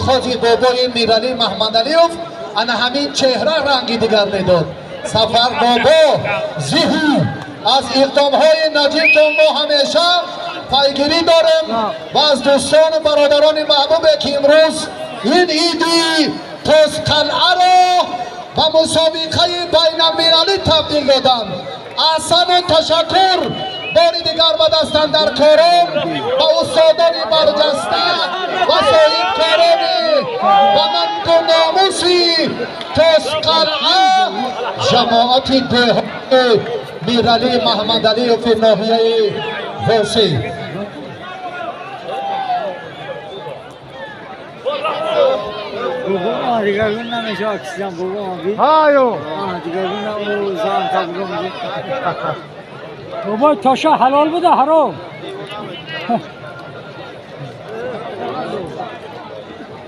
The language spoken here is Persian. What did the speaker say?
حاجی بابای میرعلی محمدعلیوف انا همین چهره رنگی دیگر میداد. سفر بابا زیهی از اقدامهای نجیب جان ما همیشه پیگیری داریم و از دوستان و برادران محبوب که امروز این ایدی قلعه را و مسابقه بین المللی تبدیل دادن. احسان و تشکر باری دیگر و دست اندرکاران و استادان برجسته و صاحبکاران و من و ناموسی قلعه جماعت دهات میرعلی محمدعلیوف ناحیه واسی. بابا دیگر گون نمیشه اکسیژن بابا آبی هایو دیگر گون نمو زان تبرم بابا تاشا حلال بوده حرام